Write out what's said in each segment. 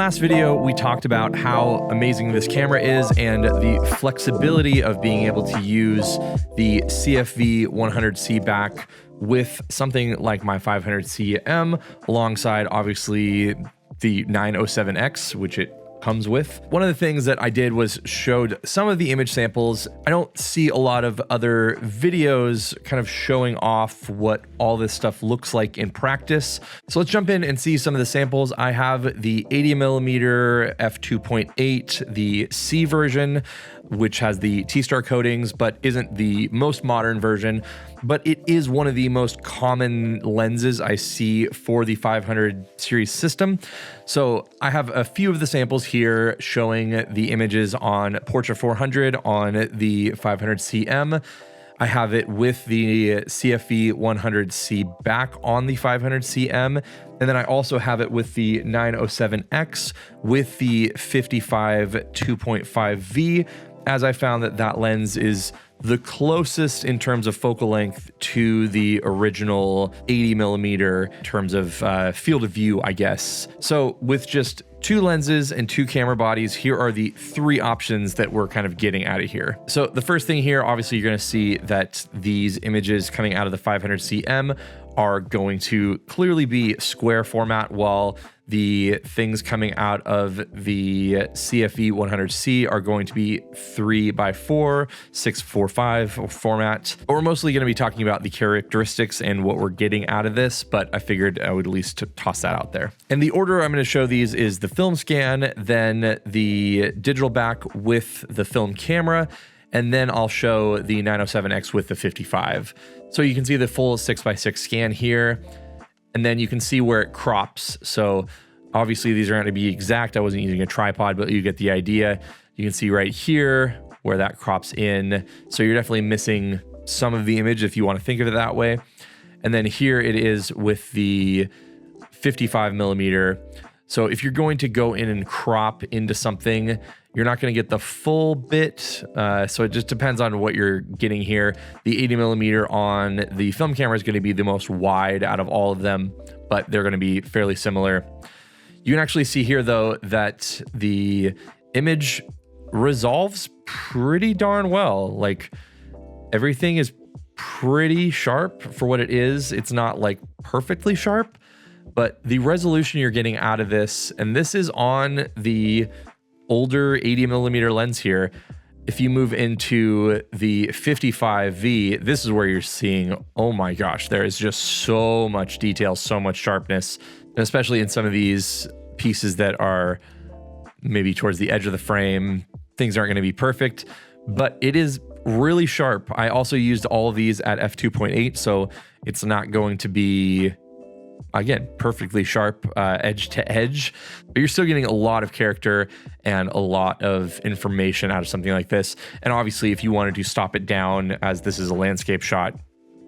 last video, we talked about how amazing this camera is and the flexibility of being able to use the CFV 100C back with something like my 500C alongside obviously the 907X, which it comes with. One of the things that I did was showed some of the image samples. I don't see a lot of other videos kind of showing off what all this stuff looks like in practice. So let's jump in and see some of the samples. I have the 80mm f2.8, the C version, which has the T-Star coatings, but isn't the most modern version, but it is one of the most common lenses I see for the 500 series system. So I have a few of the samples here showing the images on Portra 400 on the 500CM. I have it with the CFV 100C back on the 500CM. And then I also have it with the 907X with the 55 2.5V, as I found that that lens is the closest in terms of focal length to the original 80mm in terms of field of view, I guess. So with just two lenses and two camera bodies, here are the three options that we're kind of getting out of here. So the first thing here, obviously you're going to see that these images coming out of the 500CM are going to clearly be square format, while the things coming out of the CFV 100C are going to be 3x4, 6:4:5 format. But we're mostly going to be talking about the characteristics and what we're getting out of this, but I figured I would at least toss that out there. And the order I'm going to show these is the film scan, then the digital back with the film camera, and then I'll show the 907X with the 55. So you can see the full 6x6 scan here, and then you can see where it crops. So obviously these are going to be exact. I wasn't using a tripod, but you get the idea. You can see right here where that crops in. So you're definitely missing some of the image if you want to think of it that way. And then here it is with the 55mm. So if you're going to go in and crop into something, you're not going to get the full bit. So it just depends on what you're getting here. The 80mm on the film camera is going to be the most wide out of all of them, but they're going to be fairly similar. You can actually see here though that the image resolves pretty darn well. Like everything is pretty sharp for what it is. It's not like perfectly sharp, but the resolution you're getting out of this, and this is on the older 80mm lens here. If you move into the 55V, this is where you're seeing, oh my gosh, there is just so much detail, so much sharpness, and especially in some of these pieces that are maybe towards the edge of the frame. Things aren't going to be perfect, but it is really sharp. I also used all of these at f2.8, so it's not going to be, again, perfectly sharp edge to edge, but you're still getting a lot of character and a lot of information out of something like this. And obviously, if you wanted to stop it down, as this is a landscape shot,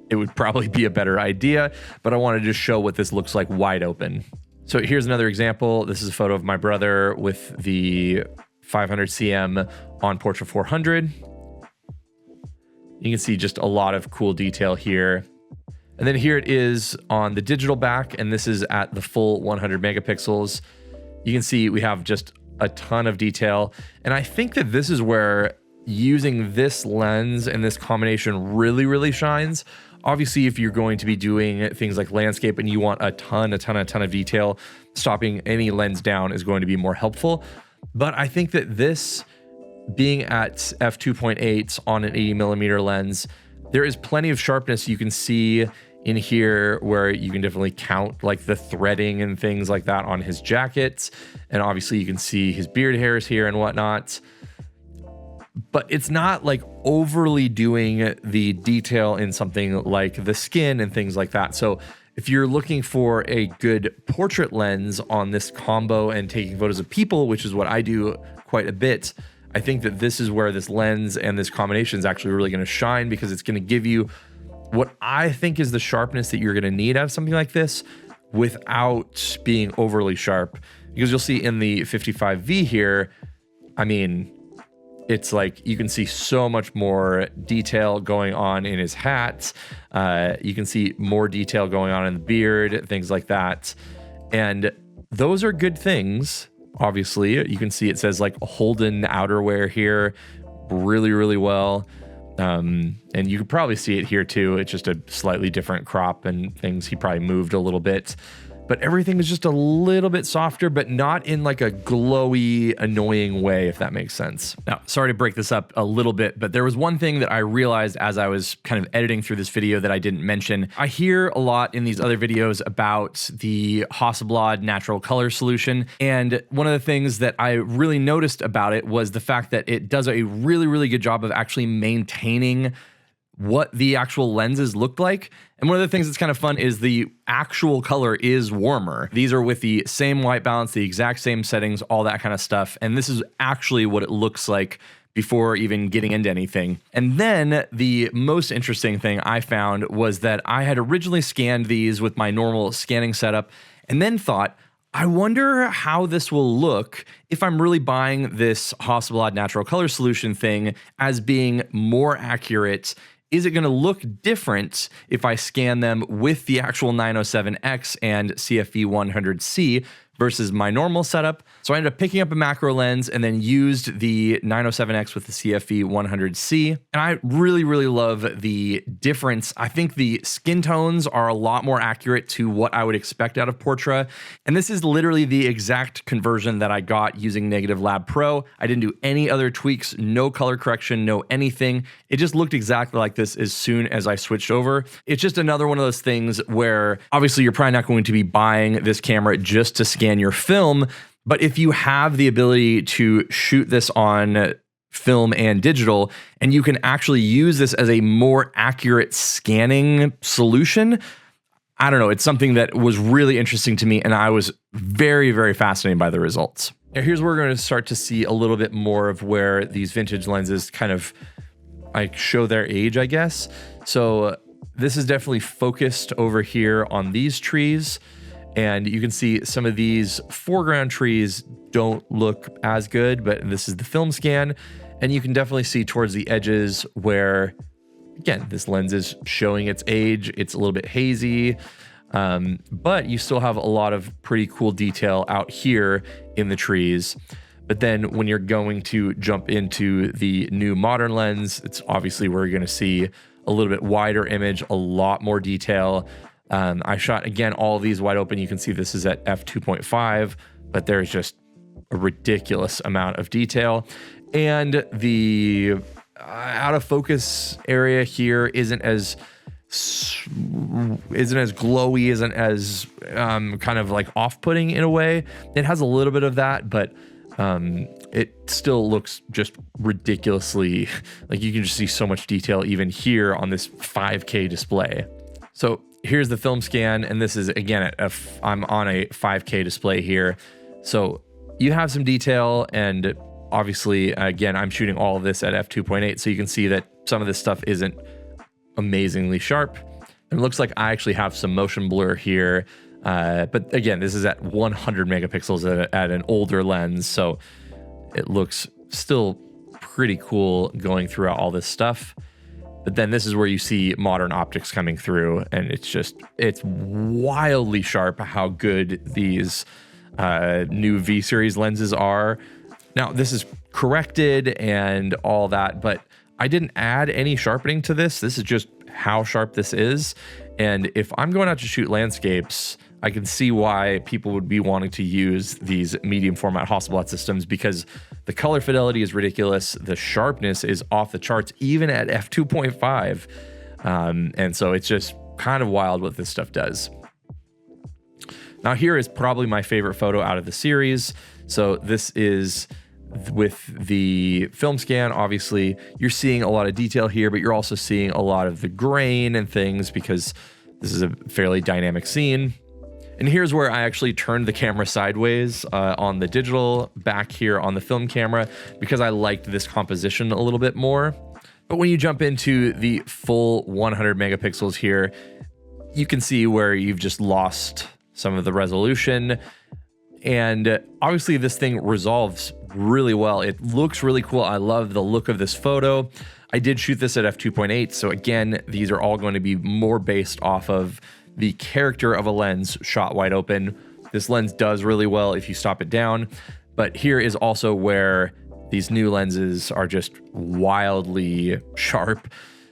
it would probably be a better idea, but I wanted to show what this looks like wide open. So here's another example. This is a photo of my brother with the 500CM on Portra 400. You can see just a lot of cool detail here. And then here it is on the digital back, and this is at the full 100 megapixels. You can see we have just a ton of detail. And I think that this is where using this lens and this combination really, really shines. Obviously, if you're going to be doing things like landscape and you want a ton of detail, stopping any lens down is going to be more helpful. But I think that this being at f2.8 on an 80mm lens, there is plenty of sharpness you can see in here where you can definitely count like the threading and things like that on his jacket. And obviously you can see his beard hairs here and whatnot. But it's not like overly doing the detail in something like the skin and things like that. So if you're looking for a good portrait lens on this combo and taking photos of people, which is what I do quite a bit, I think that this is where this lens and this combination is actually really going to shine, because it's going to give you what I think is the sharpness that you're going to need out of something like this without being overly sharp. Because you'll see in the 55V here, I mean, it's like you can see so much more detail going on in his hat. You can see more detail going on in the beard, things like that. And those are good things, obviously. You can see it says like Holden outerwear here really, really well. And you could probably see it here too. It's just a slightly different crop and things. He probably moved a little bit, but everything is just a little bit softer, but not in like a glowy, annoying way, if that makes sense. Now, sorry to break this up a little bit, but there was one thing that I realized as I was kind of editing through this video that I didn't mention. I hear a lot in these other videos about the Hasselblad natural color solution. And one of the things that I really noticed about it was the fact that it does a really, really good job of actually maintaining what the actual lenses looked like. And one of the things that's kind of fun is the actual color is warmer. These are with the same white balance, the exact same settings, all that kind of stuff. And this is actually what it looks like before even getting into anything. And then the most interesting thing I found was that I had originally scanned these with my normal scanning setup and then thought, I wonder how this will look if I'm really buying this Hasselblad natural color solution thing as being more accurate. Is it going to look different if I scan them with the actual 907X and CFV 100C versus my normal setup? So I ended up picking up a macro lens and then used the 907X with the CFV 100C. And I really, really love the difference. I think the skin tones are a lot more accurate to what I would expect out of Portra. And this is literally the exact conversion that I got using Negative Lab Pro. I didn't do any other tweaks, no color correction, no anything. It just looked exactly like this as soon as I switched over. It's just another one of those things where obviously you're probably not going to be buying this camera just to scan your film. But if you have the ability to shoot this on film and digital, and you can actually use this as a more accurate scanning solution, I don't know, it's something that was really interesting to me, and I was very, very fascinated by the results. Now, here's where we're going to start to see a little bit more of where these vintage lenses kind of like show their age, I guess. So this is definitely focused over here on these trees. And you can see some of these foreground trees don't look as good, but this is the film scan. And you can definitely see towards the edges where, again, this lens is showing its age. It's a little bit hazy, but you still have a lot of pretty cool detail out here in the trees. But then when you're going to jump into the new modern lens, it's obviously where you're going to see a little bit wider image, a lot more detail. I shot, again, all of these wide open. You can see this is at f2.5, but there's just a ridiculous amount of detail. And the out of focus area here isn't as glowy, isn't as kind of like off-putting in a way. It has a little bit of that, but it still looks just ridiculously, like you can just see so much detail even here on this 5K display. So here's the film scan, and this is, again, I'm on a 5K display here. So you have some detail, and obviously, again, I'm shooting all of this at f2.8, so you can see that some of this stuff isn't amazingly sharp. And it looks like I actually have some motion blur here, but again, this is at 100 megapixels at an older lens, so it looks still pretty cool going throughout all this stuff. But then this is where you see modern optics coming through, and it's wildly sharp how good these new V-series lenses are. Now, this is corrected and all that, but I didn't add any sharpening to this. This is just how sharp this is. And if I'm going out to shoot landscapes, I can see why people would be wanting to use these medium format Hasselblad systems, because the color fidelity is ridiculous. The sharpness is off the charts, even at f2.5. And so it's just kind of wild what this stuff does. Now, here is probably my favorite photo out of the series. So this is with the film scan. Obviously, you're seeing a lot of detail here, but you're also seeing a lot of the grain and things because this is a fairly dynamic scene. And here's where I actually turned the camera sideways on the digital, back here on the film camera, because I liked this composition a little bit more. But when you jump into the full 100 megapixels here, you can see where you've just lost some of the resolution. And obviously this thing resolves really well. It looks really cool. I love the look of this photo. I did shoot this at f2.8. So again, these are all going to be more based off of the character of a lens shot wide open. This lens does really well if you stop it down, But here is also where these new lenses are just wildly sharp.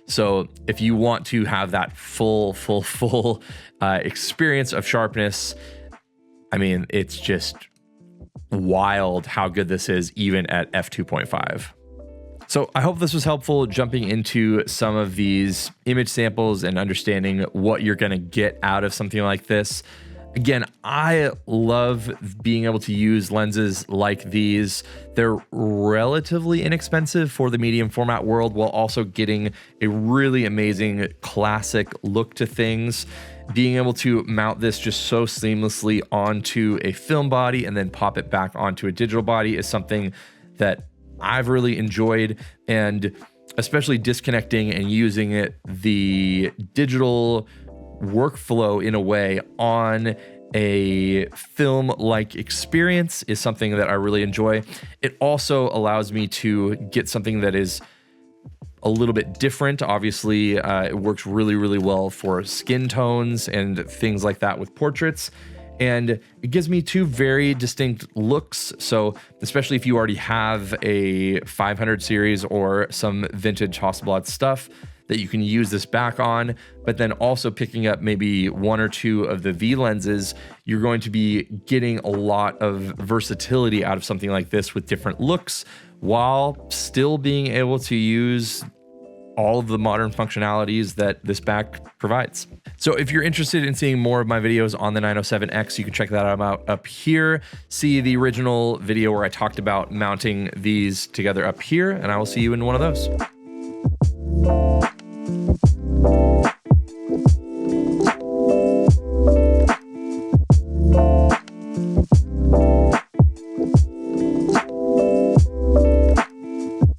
So if you want to have that full experience of sharpness, I mean, it's just wild how good this is even at f2.5. So I hope this was helpful jumping into some of these image samples and understanding what you're going to get out of something like this. Again, I love being able to use lenses like these. They're relatively inexpensive for the medium format world while also getting a really amazing classic look to things. Being able to mount this just so seamlessly onto a film body and then pop it back onto a digital body is something that I've really enjoyed, and especially disconnecting and using the digital workflow in a way on a film-like experience is something that I really enjoy. It also allows me to get something that is a little bit different. Obviously, it works really, really well for skin tones and things like that with portraits. And it gives me two very distinct looks. So especially if you already have a 500 series or some vintage Hasselblad stuff that you can use this back on, but then also picking up maybe one or two of the V lenses, you're going to be getting a lot of versatility out of something like this with different looks while still being able to use all of the modern functionalities that this back provides. So if you're interested in seeing more of my videos on the 907X, you can check that out up here. See the original video where I talked about mounting these together up here, and I will see you in one of those.